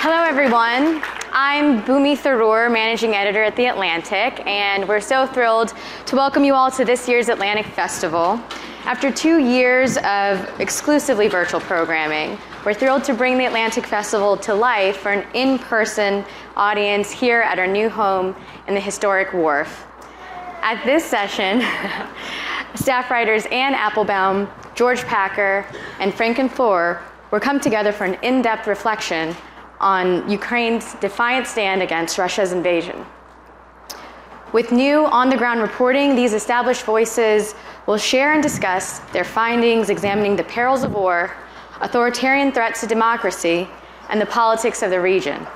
Hello, everyone. I'm Bhumi Tharoor, Managing Editor at The Atlantic, and we're so thrilled to welcome you all to this year's Atlantic Festival. After 2 years of exclusively virtual programming, we're thrilled to bring the Atlantic Festival to life for an in-person audience here at our new home in the historic Wharf. At this session, staff writers Anne Applebaum, George Packer, and Franklin Foer will come together for an in-depth reflection on Ukraine's defiant stand against Russia's invasion. With new on-the-ground reporting, these established voices will share and discuss their findings examining the perils of war, authoritarian threats to democracy, and the politics of the region.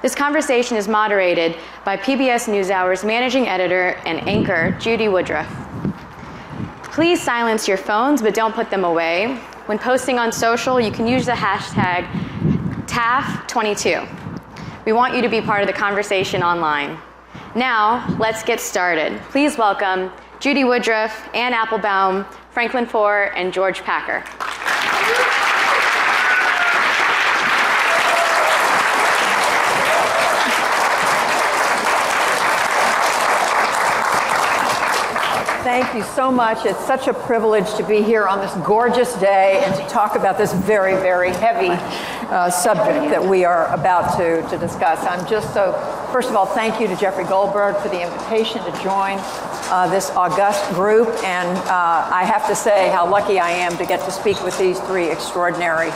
This conversation is moderated by PBS NewsHour's managing editor and anchor, Judy Woodruff. Please silence your phones, but don't put them away. When posting on social, you can use the hashtag TAF22. We want you to be part of the conversation online. Now, let's get started. Please welcome Judy Woodruff, Anne Applebaum, Franklin Foer, and George Packer. Thank you so much. It's such a privilege to be here on this gorgeous day and to talk about this very, very heavy subject that we are about to discuss. First of all, thank you to Jeffrey Goldberg for the invitation to join this august group. And I have to say how lucky I am to get to speak with these three extraordinary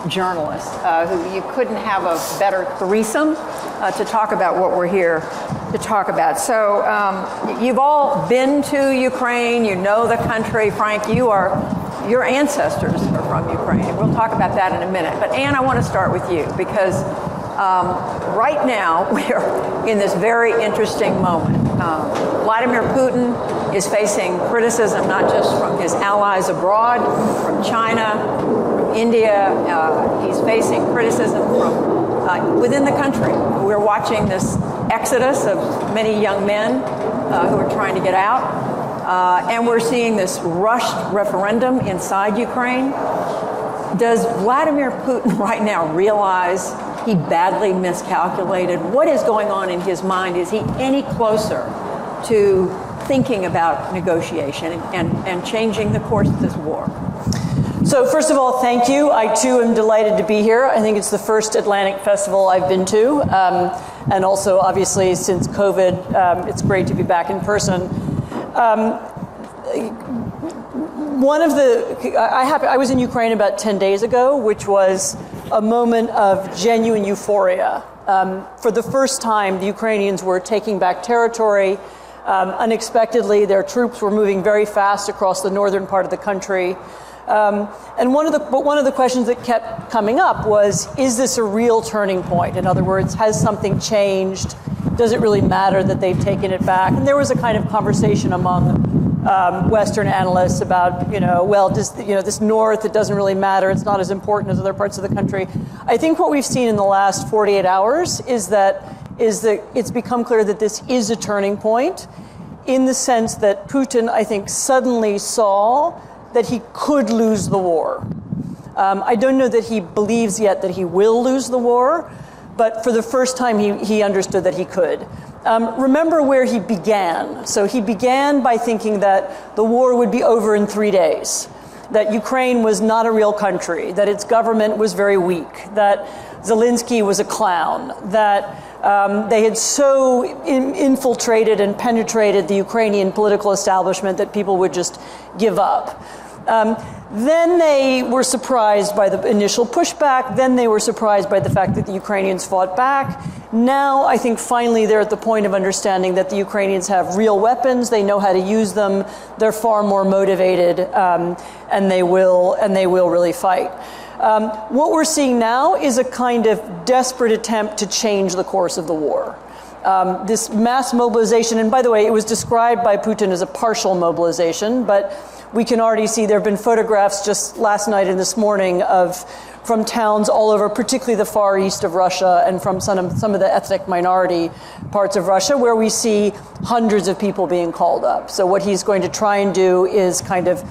journalists who you couldn't have a better threesome to talk about what we're here to talk about. So you've all been to Ukraine, you know the country. Frank, your ancestors are from Ukraine. We'll talk about that in a minute. But Anne, I want to start with you because right now we are in this very interesting moment. Vladimir Putin is facing criticism not just from his allies abroad, from China, from India. He's facing criticism from within the country. We're watching this exodus of many young men who are trying to get out. And we're seeing this rushed referendum inside Ukraine. Does Vladimir Putin right now realize he badly miscalculated? What is going on in his mind? Is he any closer to thinking about negotiation and changing the course of this war? So first of all, thank you. I too am delighted to be here. I think it's the first Atlantic Festival I've been to. And also, obviously, since COVID, it's great to be back in person. I was in Ukraine about 10 days ago, which was a moment of genuine euphoria. For the first time, the Ukrainians were taking back territory. Unexpectedly, their troops were moving very fast across the northern part of the country. And one of the questions that kept coming up was, is this a real turning point? In other words, has something changed? Does it really matter that they've taken it back? And there was a kind of conversation among Western analysts about, this north, it doesn't really matter. It's not as important as other parts of the country. I think what we've seen in the last 48 hours is that it's become clear that this is a turning point in the sense that Putin, I think, suddenly saw that he could lose the war. I don't know that he believes yet that he will lose the war, but for the first time he understood that he could. Remember where he began. So he began by thinking that the war would be over in 3 days, that Ukraine was not a real country, that its government was very weak, that Zelensky was a clown, that they had so infiltrated and penetrated the Ukrainian political establishment that people would just give up. Then they were surprised by the initial pushback. Then they were surprised by the fact that the Ukrainians fought back. Now, I think finally they're at the point of understanding that the Ukrainians have real weapons. They know how to use them. They're far more motivated, and they will really fight. What we're seeing now is a kind of desperate attempt to change the course of the war. This mass mobilization, and by the way, it was described by Putin as a partial mobilization, but we can already see there have been photographs just last night and this morning from towns all over, particularly the far east of Russia and from some of the ethnic minority parts of Russia, where we see hundreds of people being called up. So what he's going to try and do is kind of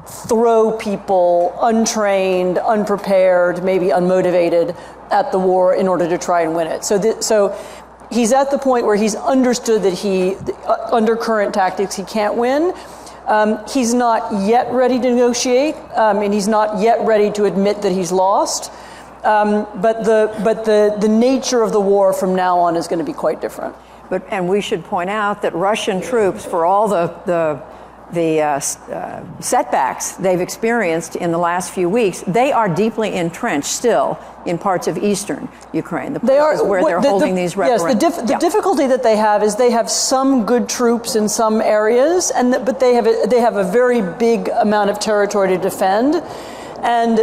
throw people untrained, unprepared, maybe unmotivated at the war in order to try and win it. So he's at the point where he's understood that under current tactics, he can't win. He's not yet ready to negotiate, and he's not yet ready to admit that he's lost. But the nature of the war from now on is going to be quite different. And we should point out that Russian troops, for all the setbacks they've experienced in the last few weeks, they are deeply entrenched still in parts of eastern Ukraine. The places where they're holding these referenda. Yes, the difficulty that they have is they have some good troops in some areas, but they have a very big amount of territory to defend. And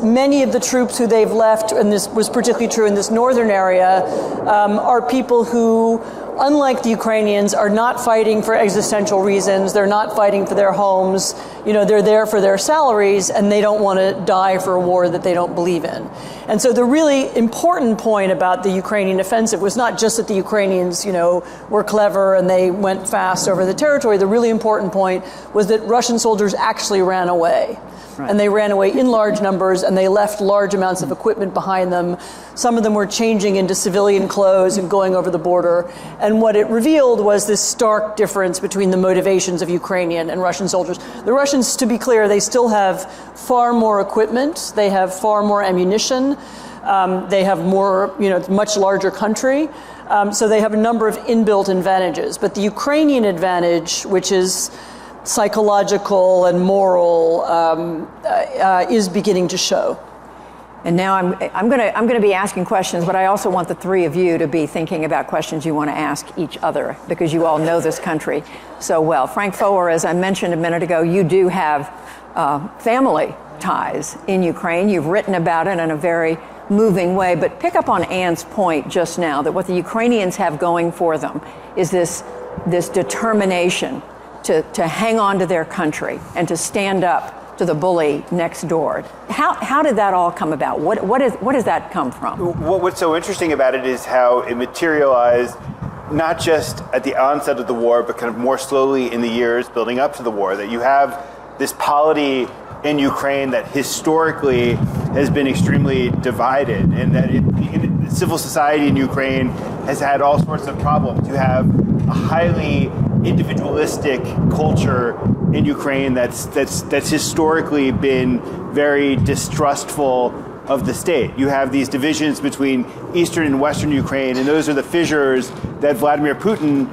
many of the troops who they've left, and this was particularly true in this northern area, are people who, unlike the Ukrainians, are not fighting for existential reasons. They're not fighting for their homes. They're there for their salaries, and they don't want to die for a war that they don't believe in. And so the really important point about the Ukrainian offensive was not just that the Ukrainians, were clever and they went fast over the territory. The really important point was that Russian soldiers actually ran away. Right. And they ran away in large numbers, and they left large amounts of equipment behind them. Some of them were changing into civilian clothes and going over the border. And what it revealed was this stark difference between the motivations of Ukrainian and Russian soldiers. The Russians, to be clear, they still have far more equipment. They have far more ammunition. They have more, much larger country. So they have a number of inbuilt advantages. But the Ukrainian advantage, which is psychological and moral, is beginning to show. And now I'm going to be asking questions, but I also want the three of you to be thinking about questions you want to ask each other, because you all know this country so well. Frank Foer, as I mentioned a minute ago, you do have family ties in Ukraine. You've written about it in a very moving way, but pick up on Anne's point just now that what the Ukrainians have going for them is this determination to hang on to their country and to stand up to the bully next door. How did that all come about? What does that come from? What's so interesting about it is how it materialized not just at the onset of the war, but kind of more slowly in the years building up to the war. That you have this polity in Ukraine that historically has been extremely divided, and that civil society in Ukraine has had all sorts of problems. You have a highly individualistic culture in Ukraine that's historically been very distrustful of the state. You have these divisions between eastern and western Ukraine, and those are the fissures that Vladimir Putin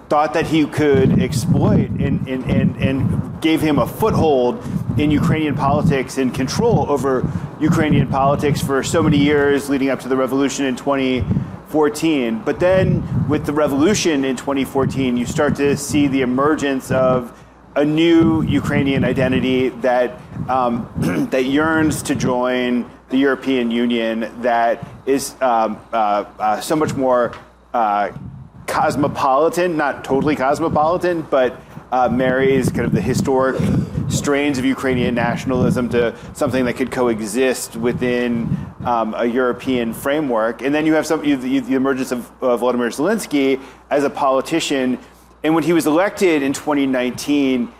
thought that he could exploit and gave him a foothold in Ukrainian politics and control over Ukrainian politics for so many years leading up to the revolution in 2014. But then with the revolution in 2014, you start to see the emergence of a new Ukrainian identity that that yearns to join the European Union, that is so much more cosmopolitan, not totally cosmopolitan, but marries kind of the historic strains of Ukrainian nationalism to something that could coexist within a European framework. And then you have the emergence of Volodymyr Zelensky as a politician. And when he was elected in 2019,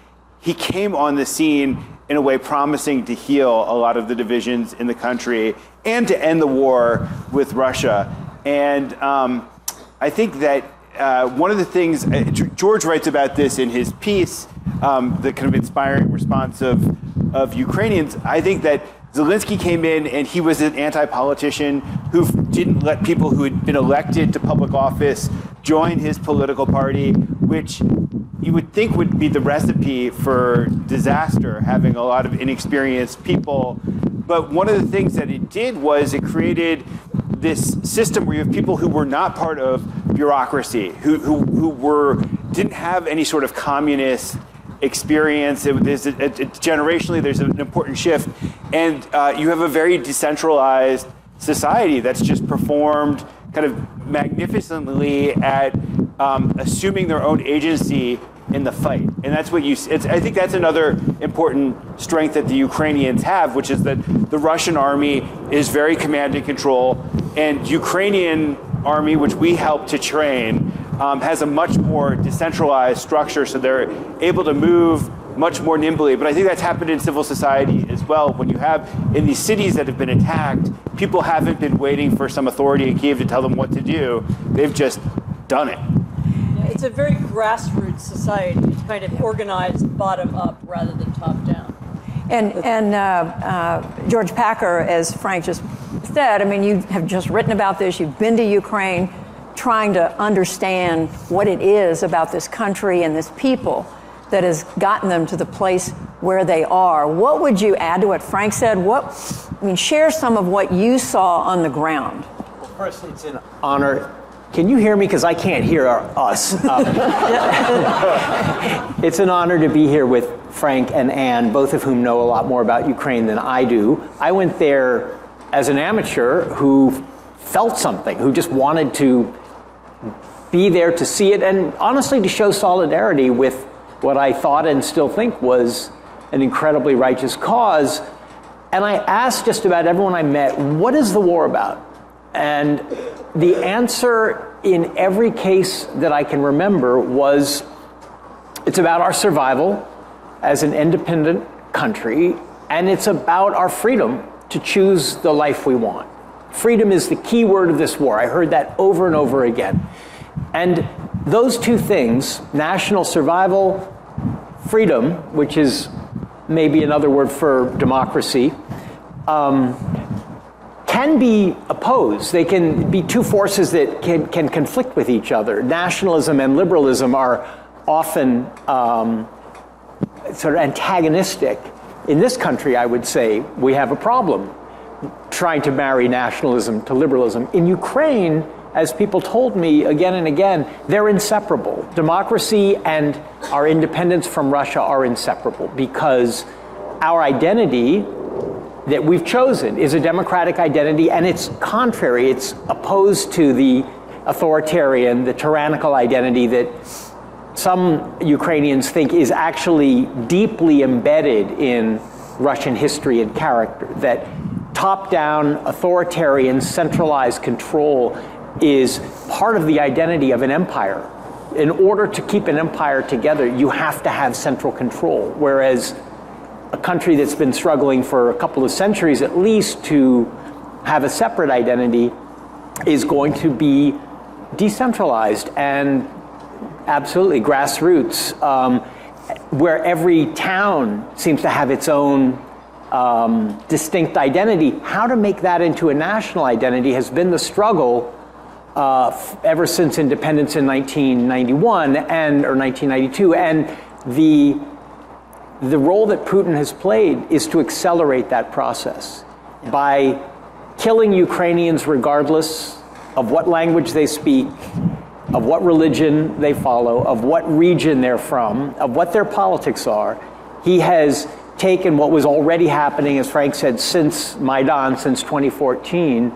he came on the scene in a way promising to heal a lot of the divisions in the country and to end the war with Russia. And I think that one of the things, George writes about this in his piece, the kind of inspiring response of Ukrainians. I think that Zelensky came in and he was an anti-politician who didn't let people who had been elected to public office join his political party, which you would think would be the recipe for disaster, having a lot of inexperienced people. But one of the things that it did was it created this system where you have people who were not part of bureaucracy, who didn't have any sort of communist experience. Generationally, there's an important shift. And you have a very decentralized society that's just performed kind of magnificently at assuming their own agency in the fight. And that's what I think that's another important strength that the Ukrainians have, which is that the Russian army is very command and control, and Ukrainian army, which we help to train, has a much more decentralized structure, so they're able to move much more nimbly. But I think that's happened in civil society as well. When you have, in these cities that have been attacked, people haven't been waiting for some authority in Kiev to tell them what to do. They've just done it. It's a very grassroots society. It's kind of organized bottom up rather than top down. And George Packer, as Frank just said, I mean, you have just written about this. You've been to Ukraine, trying to understand what it is about this country and this people that has gotten them to the place where they are. What would you add to what Frank said? Share some of what you saw on the ground. Well, first, it's an honor. Can you hear me? Because I can't hear us. It's an honor to be here with Frank and Anne, both of whom know a lot more about Ukraine than I do. I went there as an amateur who felt something, who just wanted to be there to see it, and honestly to show solidarity with what I thought and still think was an incredibly righteous cause. And I asked just about everyone I met, what is the war about? And the answer in every case that I can remember was, it's about our survival as an independent country, and it's about our freedom to choose the life we want. Freedom is the key word of this war. I heard that over and over again. And those two things, national survival, freedom, which is maybe another word for democracy, can be opposed. They can be two forces that can conflict with each other. Nationalism and liberalism are often sort of antagonistic. In this country, I would say, we have a problem trying to marry nationalism to liberalism. In Ukraine, as people told me again and again, they're inseparable. Democracy and our independence from Russia are inseparable because our identity that we've chosen is a democratic identity, and it's contrary, it's opposed to the authoritarian, the tyrannical identity that some Ukrainians think is actually deeply embedded in Russian history and character, that top-down, authoritarian, centralized control is part of the identity of an empire. In order to keep an empire together, you have to have central control, whereas a country that's been struggling for a couple of centuries at least to have a separate identity is going to be decentralized and absolutely grassroots, where every town seems to have its own distinct identity. How to make that into a national identity has been the struggle ever since independence in 1991 or 1992, and the role that Putin has played is to accelerate that process by killing Ukrainians regardless of what language they speak, of what religion they follow, of what region they're from, of what their politics are. He has taken what was already happening, as Frank said, since Maidan, since 2014,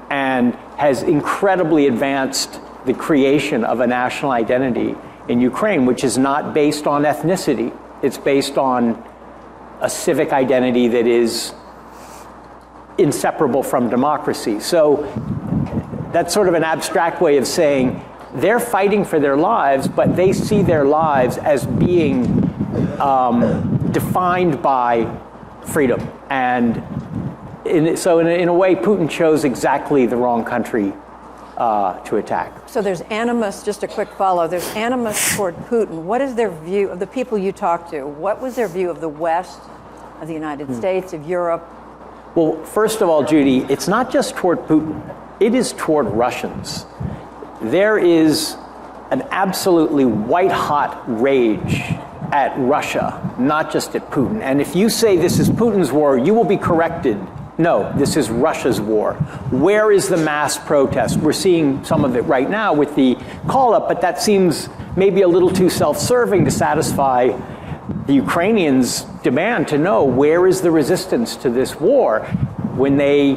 and has incredibly advanced the creation of a national identity in Ukraine, which is not based on ethnicity. It's based on a civic identity that is inseparable from democracy. So that's sort of an abstract way of saying they're fighting for their lives, but they see their lives as being defined by freedom. And in a way, Putin chose exactly the wrong country to attack. So there's animus, just a quick follow, there's animus toward Putin. What is their view of the people you talked to? What was their view of the West, of the United States, of Europe? Well, first of all, Judy, it's not just toward Putin. It is toward Russians. There is an absolutely white-hot rage at Russia, not just at Putin. And if you say this is Putin's war, you will be corrected. No, this is Russia's war. Where is the mass protest? We're seeing some of it right now with the call-up, but that seems maybe a little too self-serving to satisfy the Ukrainians' demand to know where is the resistance to this war when they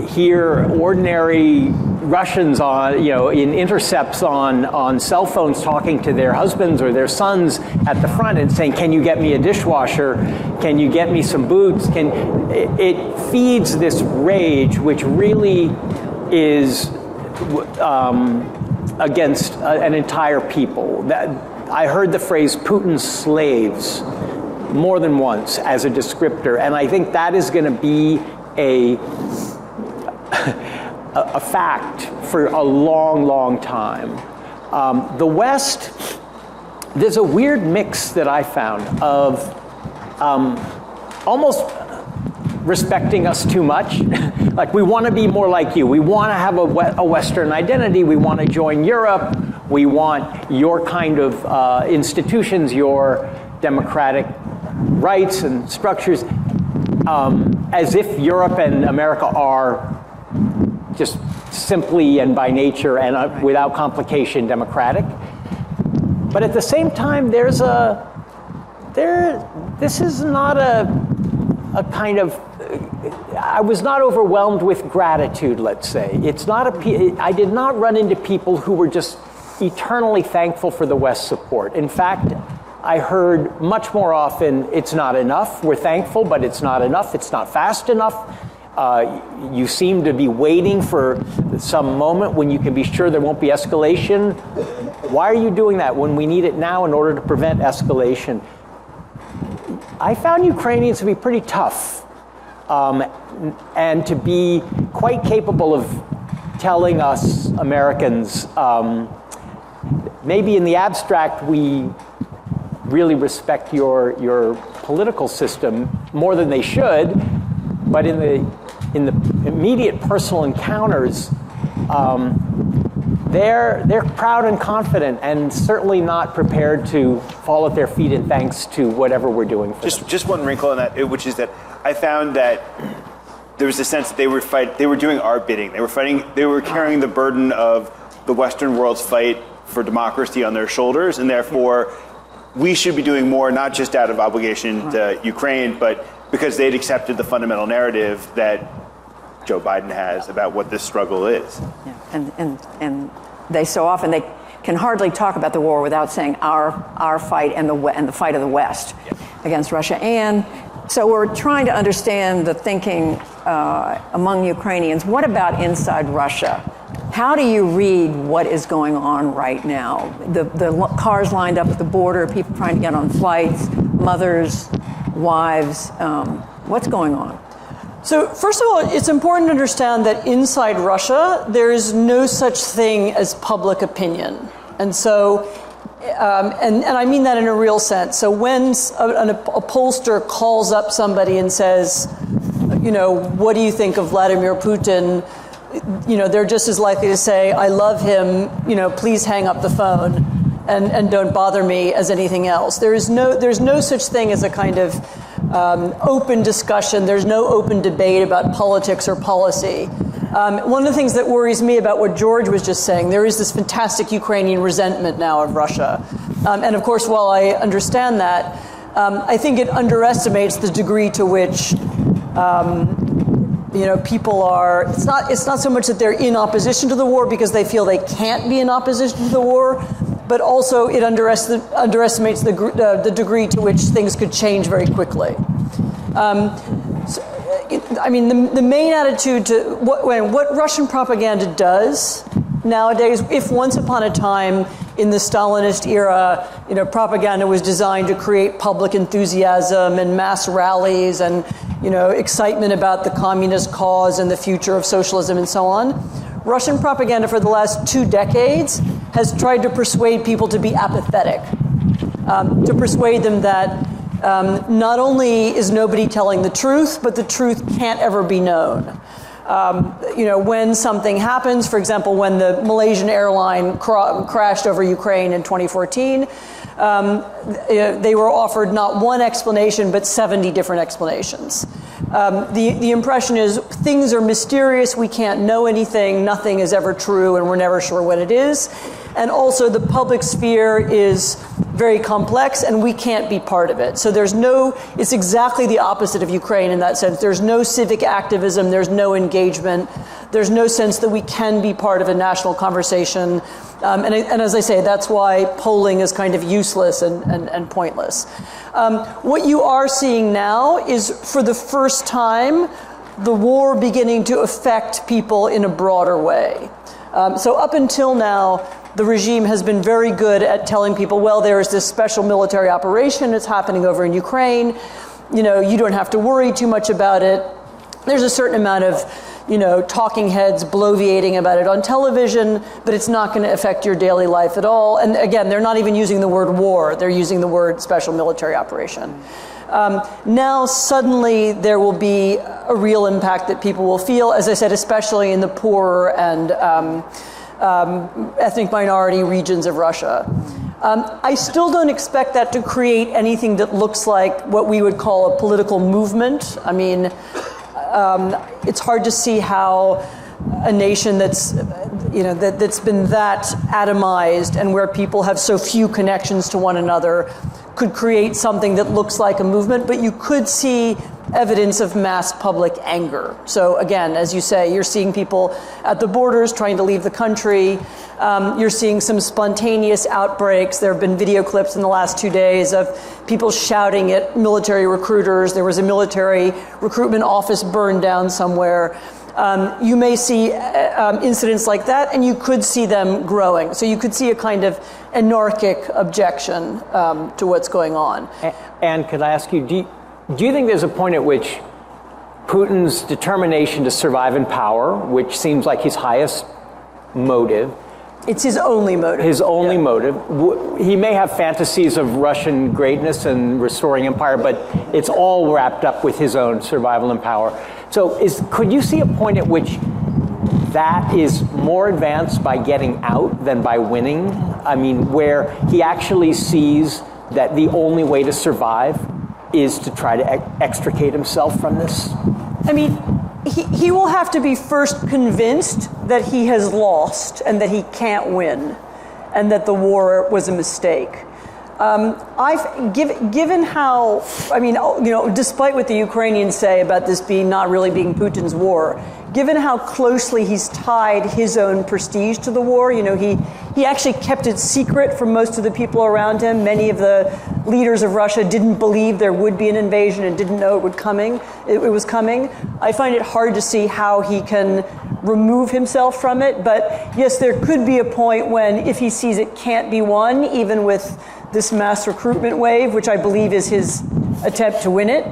hear ordinary Russians in intercepts on cell phones talking to their husbands or their sons at the front and saying, "Can you get me a dishwasher? Can you get me some boots?" It feeds this rage, which really is against an entire people. That I heard the phrase Putin's slaves more than once as a descriptor, and I think that is going to be a fact for a long, long time. The West, there's a weird mix that I found of almost respecting us too much. Like, we want to be more like you. We want to have a Western identity. We want to join Europe. We want your kind of institutions, your democratic rights and structures, as if Europe and America are just simply and by nature and without complication democratic. But at the same time, this is not a kind of, I was not overwhelmed with gratitude, let's say. It's not I did not run into people who were just eternally thankful for the West's support. In fact, I heard much more often, it's not enough. We're thankful, but it's not enough. It's not fast enough. You seem to be waiting for some moment when you can be sure there won't be escalation. Why are you doing that when we need it now in order to prevent escalation? I found Ukrainians to be pretty tough and to be quite capable of telling us Americans, maybe in the abstract we really respect your political system more than they should, but in the immediate personal encounters, they're proud and confident, and certainly not prepared to fall at their feet in thanks to whatever we're doing for them. Just one wrinkle in that, which is that I found that there was a sense that they were doing our bidding. They were carrying the burden of the Western world's fight for democracy on their shoulders, and therefore we should be doing more, not just out of obligation to Ukraine, but because they'd accepted the fundamental narrative that Joe Biden has about what this struggle is. Yeah. And they so often, they can hardly talk about the war without saying our fight and the fight of the West against Russia. And so we're trying to understand the thinking among Ukrainians. What about inside Russia? How do you read what is going on right now? The cars lined up at the border, people trying to get on flights, mothers, wives. What's going on? So first of all, it's important to understand that inside Russia, there is no such thing as public opinion. And so, and I mean that in a real sense. So when a pollster calls up somebody and says, you know, what do you think of Vladimir Putin? You know, they're just as likely to say, I love him, you know, please hang up the phone and don't bother me, as anything else. There's no such thing as a kind of open discussion. There's no open debate about politics or policy. One of the things that worries me about what George was just saying, there is this fantastic Ukrainian resentment now of Russia. And of course, while I understand that, I think it underestimates the degree to which you know, people are, it's not so much that they're in opposition to the war because they feel they can't be in opposition to the war, but also it underestimates the degree to which things could change very quickly. I mean, the main attitude to what Russian propaganda does nowadays, if once upon a time in the Stalinist era, you know, propaganda was designed to create public enthusiasm and mass rallies and, you know, excitement about the communist cause and the future of socialism and so on. Russian propaganda for the last 2 decades has tried to persuade people to be apathetic, to persuade them that not only is nobody telling the truth, but the truth can't ever be known. You know, when something happens, for example, when the Malaysian airline crashed over Ukraine in 2014, they were offered not one explanation, but 70 different explanations. The impression is things are mysterious, we can't know anything, nothing is ever true, and we're never sure what it is. And also the public sphere is very complex, and we can't be part of it. So it's exactly the opposite of Ukraine in that sense. There's no civic activism, there's no engagement, there's no sense that we can be part of a national conversation. And as I say, that's why polling is kind of useless and pointless. What you are seeing now is, for the first time, the war beginning to affect people in a broader way. So up until now, the regime has been very good at telling people, well, there is this special military operation that's happening over in Ukraine. You know, you don't have to worry too much about it. There's a certain amount of, you know, talking heads bloviating about it on television, but it's not going to affect your daily life at all. And again, they're not even using the word war. They're using the word special military operation. Now, suddenly, there will be a real impact that people will feel, as I said, especially in the poorer and ethnic minority regions of Russia. I still don't expect that to create anything that looks like what we would call a political movement. I mean, it's hard to see how a nation that's, you know, that's been that atomized and where people have so few connections to one another could create something that looks like a movement, but you could see evidence of mass public anger. So again, as you say, you're seeing people at the borders trying to leave the country. You're seeing some spontaneous outbreaks. There have been video clips in the last 2 days of people shouting at military recruiters. There was a military recruitment office burned down somewhere. You may see incidents like that, and you could see them growing. So you could see a kind of anarchic objection to what's going on. Anne, could I ask you, do you think there's a point at which Putin's determination to survive in power, which seems like his highest motive, it's his only motive. His only motive. He may have fantasies of Russian greatness and restoring empire, but it's all wrapped up with his own survival in power. So could you see a point at which that is more advanced by getting out than by winning? I mean, where he actually sees that the only way to survive is to try to extricate himself from this? I mean, he will have to be first convinced that he has lost and that he can't win and that the war was a mistake. Given how, I mean, you know, despite what the Ukrainians say about this not really being Putin's war, given how closely he's tied his own prestige to the war, you know, he actually kept it secret from most of the people around him. Many of the leaders of Russia didn't believe there would be an invasion and didn't know it was coming. I find it hard to see how he can remove himself from it. But yes, there could be a point when, if he sees it can't be won, even with this mass recruitment wave, which I believe is his attempt to win it,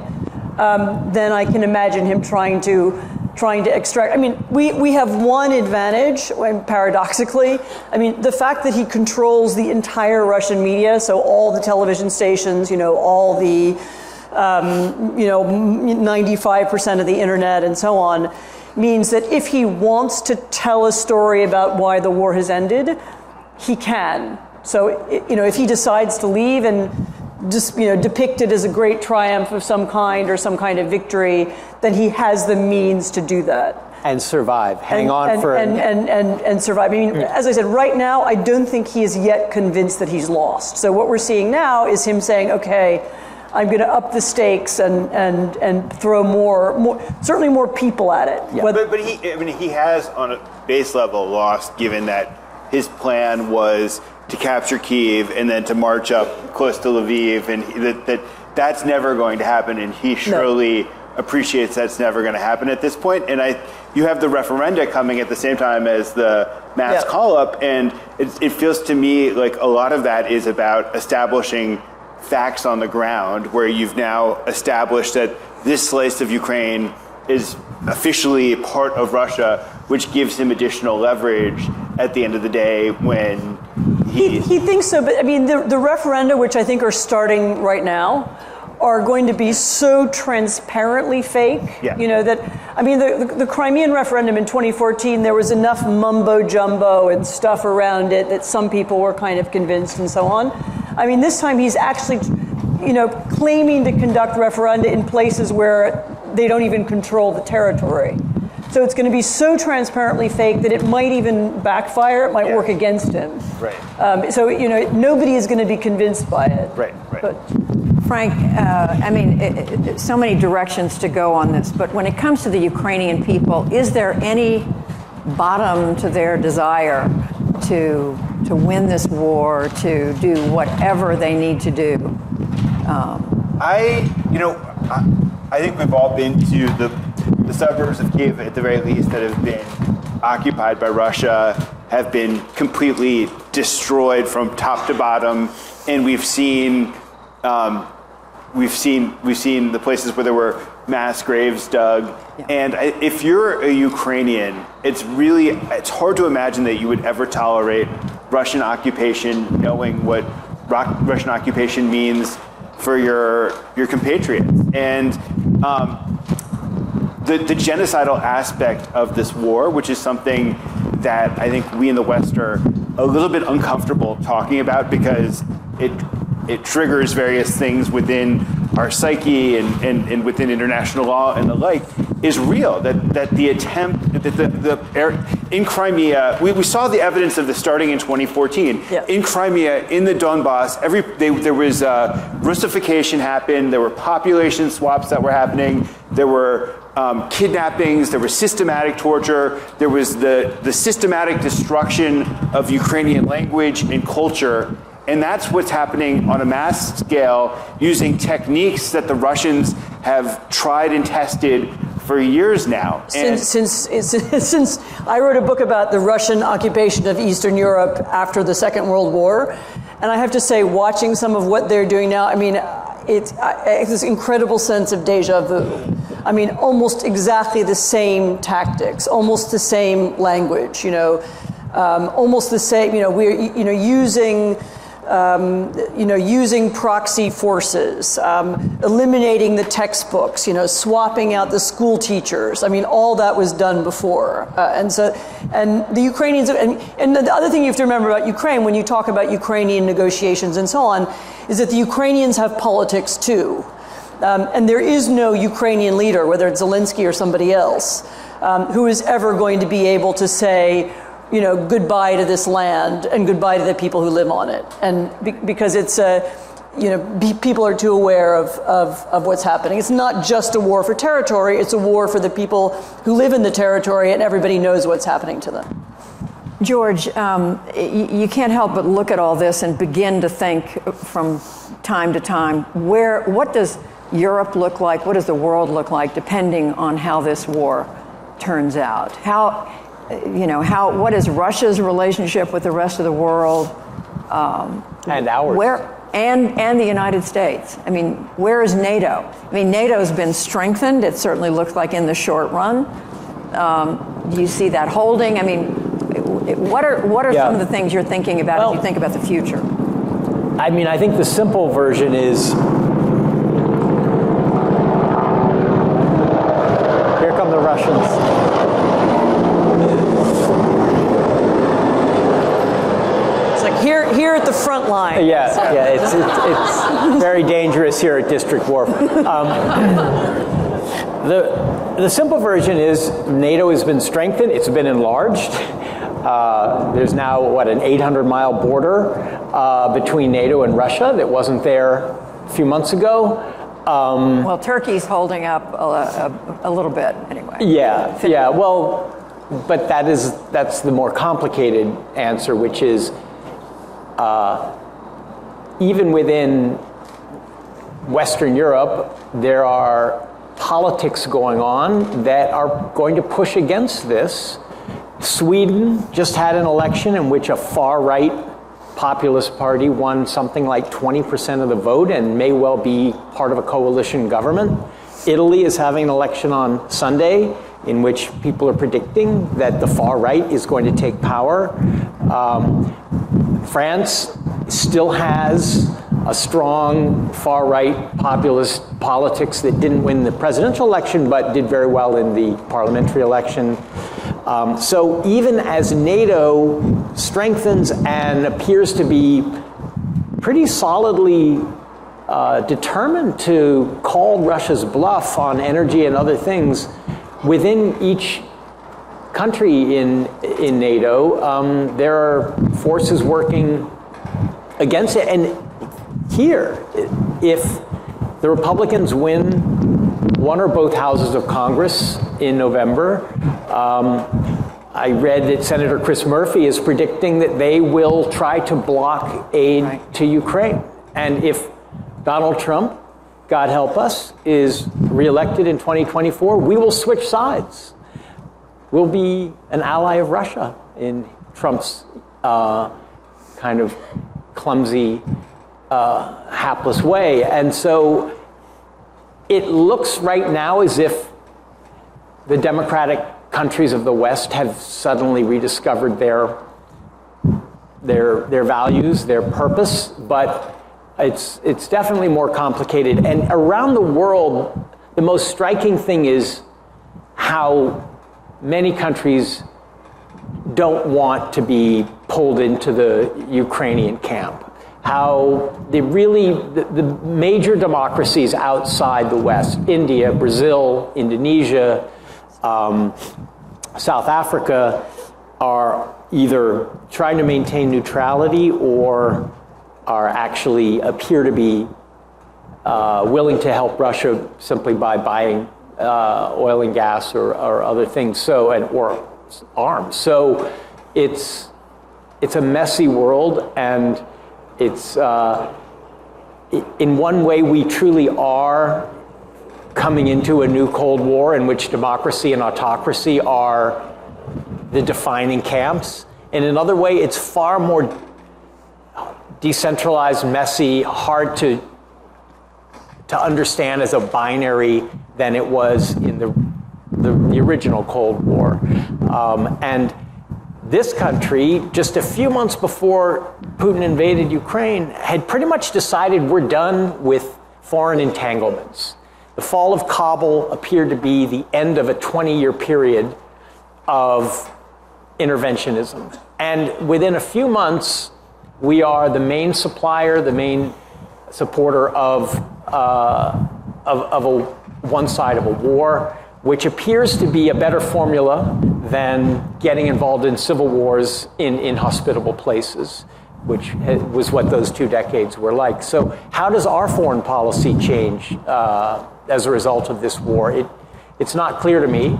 then I can imagine him trying to extract. I mean, we have one advantage, when paradoxically, I mean, the fact that he controls the entire Russian media, so all the television stations, you know, all the, 95% of the internet and so on, means that if he wants to tell a story about why the war has ended, he can. So, you know, if he decides to leave and just, you know, depict it as a great triumph of some kind or some kind of victory, then he has the means to do that. And survive. Hang on. And survive. I mean, as I said, right now, I don't think he is yet convinced that he's lost. So what we're seeing now is him saying, okay, I'm going to up the stakes and throw certainly more people at it. Yeah. But he has, on a base level, lost, given that his plan was to capture Kyiv and then to march up close to Lviv, and that's never going to happen, and he surely appreciates that's never going to happen at this point. And you have the referenda coming at the same time as the mass call-up, and it feels to me like a lot of that is about establishing facts on the ground, where you've now established that this slice of Ukraine is officially part of Russia, which gives him additional leverage at the end of the day when he thinks so. But I mean, the referenda, which I think are starting right now, are going to be so transparently fake. Yeah. You know, that, I mean, the Crimean referendum in 2014, there was enough mumbo jumbo and stuff around it that some people were kind of convinced and so on. I mean, this time he's actually, you know, claiming to conduct referenda in places where they don't even control the territory. So it's going to be so transparently fake that it might even backfire. It might work against him. Right. So, you know, nobody is going to be convinced by it. Right. But Frank, I mean, so many directions to go on this, but when it comes to the Ukrainian people, is there any bottom to their desire to win this war, to do whatever they need to do? I think we've all been to the suburbs of Kyiv, at the very least, that have been occupied by Russia, have been completely destroyed from top to bottom, and we've seen the places where there were mass graves dug. Yeah. And if you're a Ukrainian, it's hard to imagine that you would ever tolerate Russian occupation, knowing what Russian occupation means for your compatriots. And the genocidal aspect of this war, which is something that I think we in the West are a little bit uncomfortable talking about because it triggers various things within our psyche and within international law and the like, is real. That the attempt in Crimea, we saw the evidence of this starting in 2014. Yeah. In Crimea, in the Donbass, there was Russification happened. There were population swaps that were happening. There were kidnappings. There was systematic torture. There was the systematic destruction of Ukrainian language and culture. And that's what's happening on a mass scale using techniques that the Russians have tried and tested for years now. Since I wrote a book about the Russian occupation of Eastern Europe after the Second World War, and I have to say, watching some of what they're doing now, I mean, it's this incredible sense of deja vu. I mean, almost exactly the same tactics, almost the same language, almost the same, we're, using proxy forces, eliminating the textbooks, swapping out the school teachers. I mean, all that was done before. And the Ukrainians, and the other thing you have to remember about Ukraine when you talk about Ukrainian negotiations and so on, is that the Ukrainians have politics too. And there is no Ukrainian leader, whether it's Zelensky or somebody else, who is ever going to be able to say, goodbye to this land and goodbye to the people who live on it. And because it's people are too aware of what's happening. It's not just a war for territory, it's a war for the people who live in the territory, and everybody knows what's happening to them. George, you can't help but look at all this and begin to think from time to time, what does Europe look like? What does the world look like, depending on how this war turns out? What is Russia's relationship with the rest of the world? And ours. And the United States. I mean, where is NATO? I mean, NATO's been strengthened. It certainly looks like in the short run. Do you see that holding? I mean, what are some of the things you're thinking about as you think about the future? I mean, I think the simple version is, here come the Russians. Here at the front line. It's very dangerous here at District Wharf. The simple version is NATO has been strengthened. It's been enlarged. There's now, an 800-mile border between NATO and Russia that wasn't there a few months ago. Well, Turkey's holding up a little bit anyway. Yeah. Well, but that's the more complicated answer, which is even within Western Europe, there are politics going on that are going to push against this. Sweden just had an election in which a far-right populist party won something like 20% of the vote and may well be part of a coalition government. Italy is having an election on Sunday in which people are predicting that the far right is going to take power. France still has a strong far-right populist politics that didn't win the presidential election but did very well in the parliamentary election. So even as NATO strengthens and appears to be pretty solidly determined to call Russia's bluff on energy and other things within each country in NATO, there are forces working against it. And here, if the Republicans win one or both houses of Congress in November, I read that Senator Chris Murphy is predicting that they will try to block aid to Ukraine. And if Donald Trump, God help us, is reelected in 2024, we will switch sides. We'll be an ally of Russia in Trump's kind of clumsy, hapless way. And so it looks right now as if the democratic countries of the West have suddenly rediscovered their values, their purpose, but it's definitely more complicated. And around the world, the most striking thing is how many countries don't want to be pulled into the Ukrainian camp. How the major democracies outside the West, India, Brazil, Indonesia, South Africa, are either trying to maintain neutrality or are actually appear to be willing to help Russia simply by buying oil and gas or other things, or arms. So it's a messy world, and it's in one way we truly are coming into a new Cold War in which democracy and autocracy are the defining camps. In another way, it's far more decentralized, messy, hard to understand as a binary than it was in the original Cold War. And this country, just a few months before Putin invaded Ukraine, had pretty much decided we're done with foreign entanglements. The fall of Kabul appeared to be the end of a 20-year period of interventionism. And within a few months, we are the main supplier, the main supporter of one side of a war, which appears to be a better formula than getting involved in civil wars in inhospitable places, which was what those 2 decades were like. So how does our foreign policy change as a result of this war? It's not clear to me.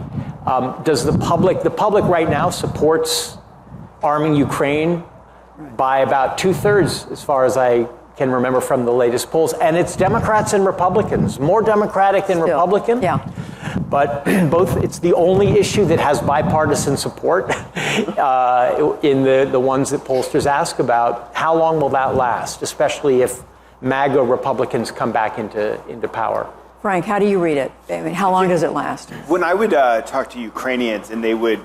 Does the public right now supports arming Ukraine by about 2/3, as far as I can remember from the latest polls, and it's Democrats and Republicans, more Democratic than Republican. Yeah. But it's the only issue that has bipartisan support in the ones that pollsters ask about. How long will that last, especially if MAGA Republicans come back into power? Frank, how do you read it? I mean, how long does it last? When I would talk to Ukrainians, and they would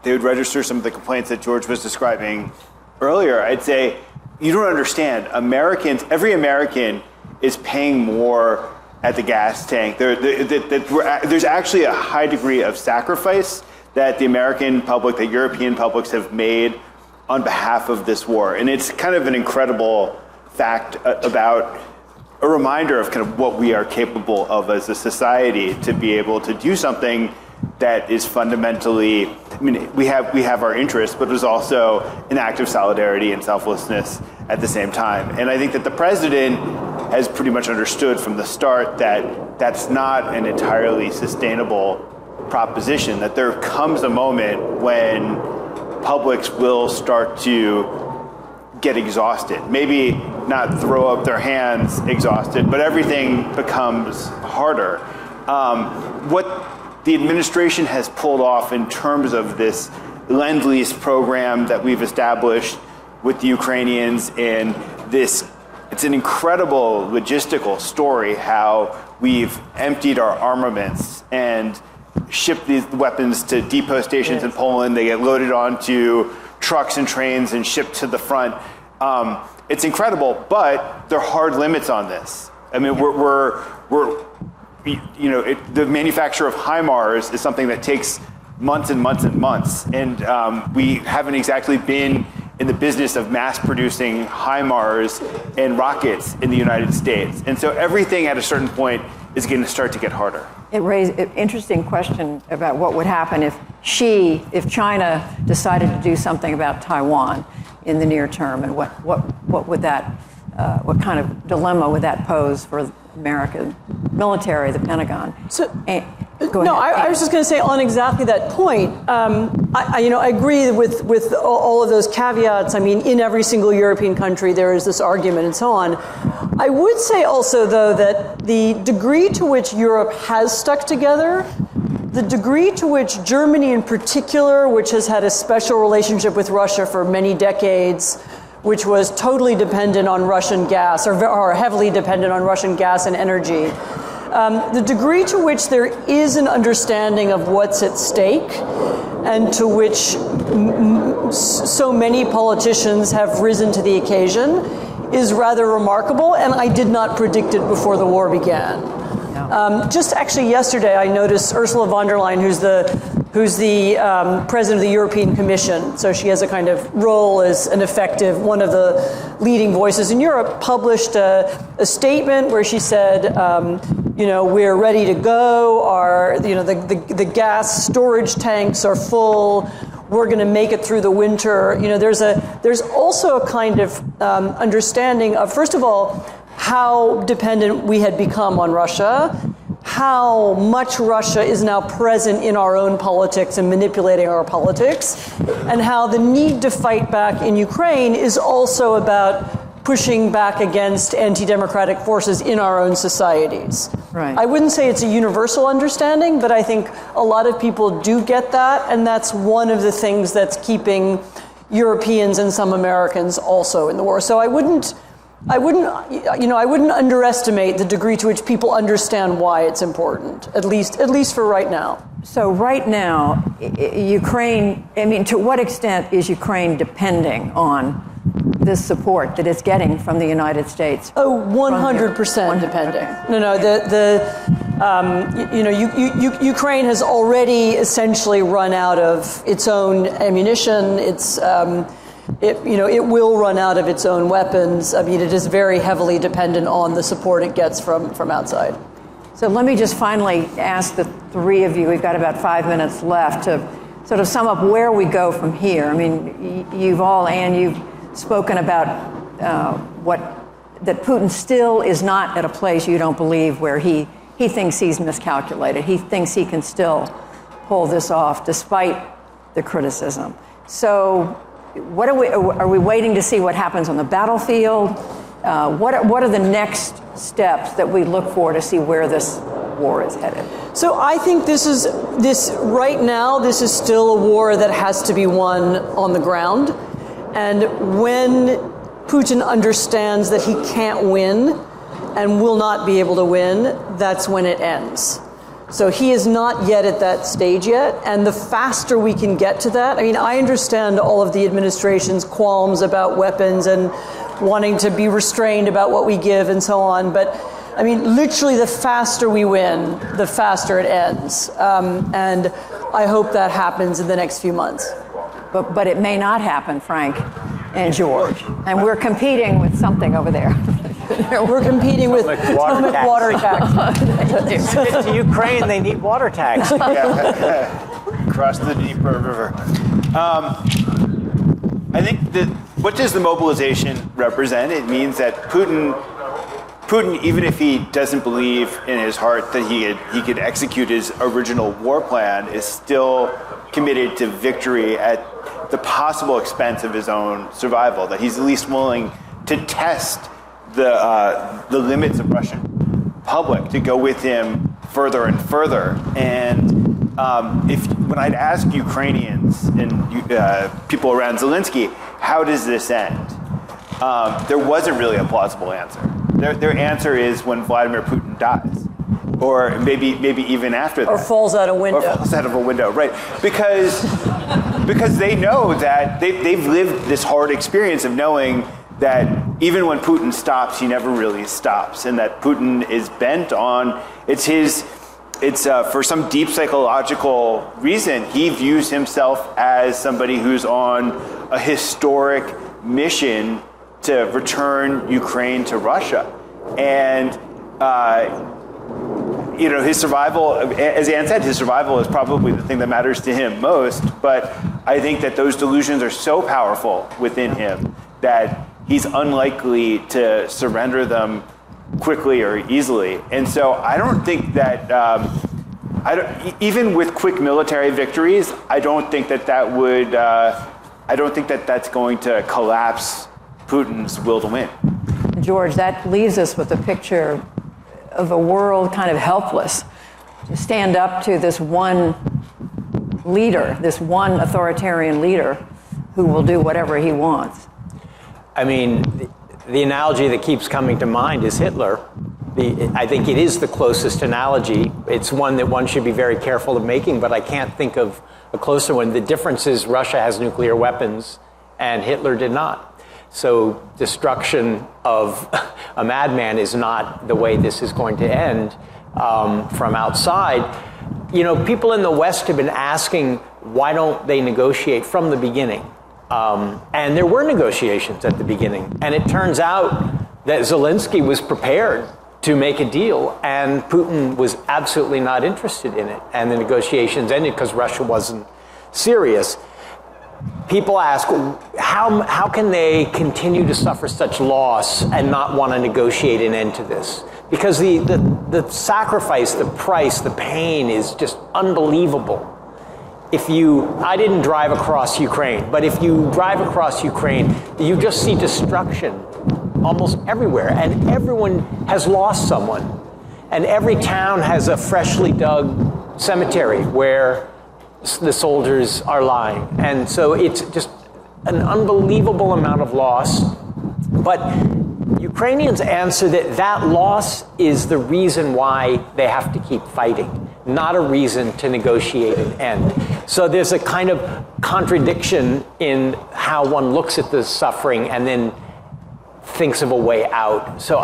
register some of the complaints that George was describing earlier, I'd say, you don't understand. Every American is paying more at the gas tank. There's actually a high degree of sacrifice that the American public, the European publics have made on behalf of this war. And it's kind of an incredible fact about a reminder of kind of what we are capable of as a society to be able to do something that is fundamentally, I mean, we have our interests, but it is also an act of solidarity and selflessness at the same time. And I think that the president has pretty much understood from the start that that's not an entirely sustainable proposition, that there comes a moment when publics will start to get exhausted. Maybe not throw up their hands exhausted, but everything becomes harder. What the administration has pulled off in terms of this Lend-Lease program that we've established with the Ukrainians, and it's an incredible logistical story how we've emptied our armaments and shipped these weapons to depot stations in Poland. They get loaded onto trucks and trains and shipped to the front. It's incredible, but there are hard limits on this. I mean, the manufacture of HIMARS is something that takes months and months and months. And we haven't exactly been in the business of mass producing HIMARS and rockets in the United States. And so everything at a certain point is going to start to get harder. It raised an interesting question about what would happen if China decided to do something about Taiwan in the near term, and what would that, what kind of dilemma would that pose for American military, the Pentagon? I was just going to say on exactly that point. I agree with all of those caveats. I mean, in every single European country, there is this argument and so on. I would say also, though, that the degree to which Europe has stuck together the degree to which Germany in particular, which has had a special relationship with Russia for many decades, which was totally dependent on Russian gas, or heavily dependent on Russian gas and energy, the degree to which there is an understanding of what's at stake, and to which so many politicians have risen to the occasion, is rather remarkable, and I did not predict it before the war began. Just actually yesterday, I noticed Ursula von der Leyen, who's the president of the European Commission, so she has a kind of role as an effective, one of the leading voices in Europe, published a statement where she said, we're ready to go, the gas storage tanks are full, we're going to make it through the winter. There's also a kind of understanding of, first of all, how dependent we had become on Russia, how much Russia is now present in our own politics and manipulating our politics, and how the need to fight back in Ukraine is also about pushing back against anti-democratic forces in our own societies. Right. I wouldn't say it's a universal understanding, but I think a lot of people do get that, and that's one of the things that's keeping Europeans and some Americans also in the war. So I wouldn't underestimate the degree to which people understand why it's important, at least for right now. So right now, Ukraine, to what extent is Ukraine depending on this support that it's getting from the United States? Oh, 100% depending. Okay. Ukraine has already essentially run out of its own ammunition. It will run out of its own weapons. It is very heavily dependent on the support it gets from outside. So let me just finally ask the three of you, we've got about 5 minutes left, to sort of sum up where we go from here. Anne, you've spoken about that Putin still is not at a place you don't believe where he thinks he's miscalculated. He thinks he can still pull this off despite the criticism. So what are we waiting to see what happens on the battlefield? What are the next steps that we look for to see where this war is headed? So I think right now, this is still a war that has to be won on the ground. And when Putin understands that he can't win and will not be able to win, that's when it ends. So he is not yet at that stage yet, and the faster we can get to that, I understand all of the administration's qualms about weapons and wanting to be restrained about what we give and so on, but literally the faster we win, the faster it ends. And I hope that happens in the next few months. But it may not happen, Frank and George. And we're competing with something over there. We're competing with atomic water tax. To Ukraine, they need water tax. Across the Dnieper River. I think that what does the mobilization represent? It means that Putin, even if he doesn't believe in his heart that he could execute his original war plan, is still committed to victory at the possible expense of his own survival. That he's at least willing to test the limits of Russian public, to go with him further and further. And when I'd ask Ukrainians and people around Zelensky, how does this end? There wasn't really a plausible answer. Their answer is when Vladimir Putin dies, or maybe even after that, or falls out a window. Or falls out of a window, right? Because they know that they've lived this hard experience of knowing that even when Putin stops, he never really stops, and that Putin is bent on it's for some deep psychological reason, he views himself as somebody who's on a historic mission to return Ukraine to Russia. And, his survival, as Anne said, his survival is probably the thing that matters to him most. But I think that those delusions are so powerful within him that he's unlikely to surrender them quickly or easily. And so I don't think that, even with quick military victories, I don't think that's going to collapse Putin's will to win. George, that leaves us with a picture of a world kind of helpless to stand up to this one leader, this one authoritarian leader who will do whatever he wants. I mean, the analogy that keeps coming to mind is Hitler. I think it is the closest analogy. It's one that one should be very careful of making, but I can't think of a closer one. The difference is Russia has nuclear weapons and Hitler did not. So destruction of a madman is not the way this is going to end from outside. You know, people in the West have been asking, why don't they negotiate from the beginning? And there were negotiations at the beginning. And it turns out that Zelensky was prepared to make a deal, and Putin was absolutely not interested in it. And the negotiations ended because Russia wasn't serious. People ask, how can they continue to suffer such loss and not want to negotiate an end to this? Because the sacrifice, the price, the pain is just unbelievable. I didn't drive across Ukraine, but if you drive across Ukraine, you just see destruction almost everywhere, and everyone has lost someone. And every town has a freshly dug cemetery where the soldiers are lying. And so it's just an unbelievable amount of loss. But Ukrainians answer that loss is the reason why they have to keep fighting, not a reason to negotiate an end. So there's a kind of contradiction in how one looks at the suffering and then thinks of a way out. So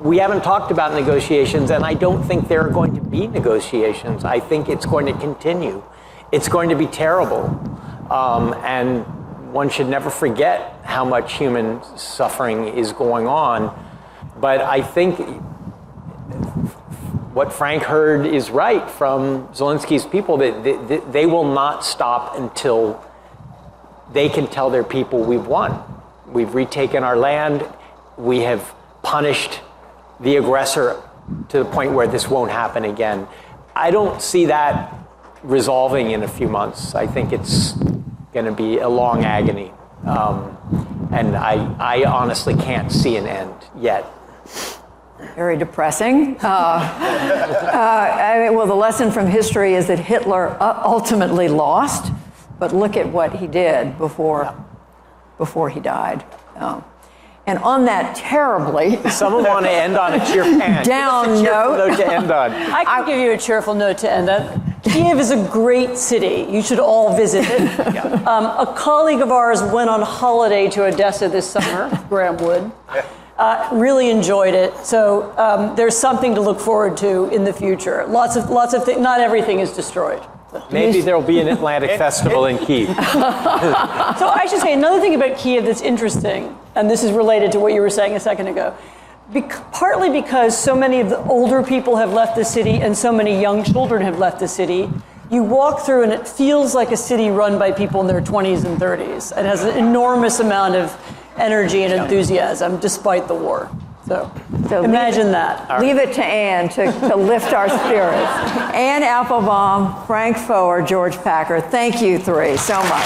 we haven't talked about negotiations, and I don't think there are going to be negotiations. I think it's going to continue. It's going to be terrible. And one should never forget how much human suffering is going on. But I think what Frank heard is right from Zelensky's people, that they will not stop until they can tell their people we've won. We've retaken our land. We have punished the aggressor to the point where this won't happen again. I don't see that resolving in a few months. I think it's going to be a long agony. And I honestly can't see an end yet. Very depressing. Well, the lesson from history is that Hitler ultimately lost, but look at what he did before he died. And on that terribly... Someone want to end on a cheerful note to end on. I can give you a cheerful note to end on. Kiev is a great city. You should all visit it. A colleague of ours went on holiday to Odessa this summer, Graham Wood. Really enjoyed it. So there's something to look forward to in the future. Lots of things. Not everything is destroyed. Maybe there'll be an Atlantic Festival in Kiev. So I should say another thing about Kiev that's interesting, and this is related to what you were saying a second ago. Partly because so many of the older people have left the city and so many young children have left the city, you walk through and it feels like a city run by people in their 20s and 30s. It has an enormous amount of energy and enthusiasm despite the war. So imagine that. Leave it to Anne to lift our spirits. Anne Applebaum, Frank Foer, George Packer, thank you three so much.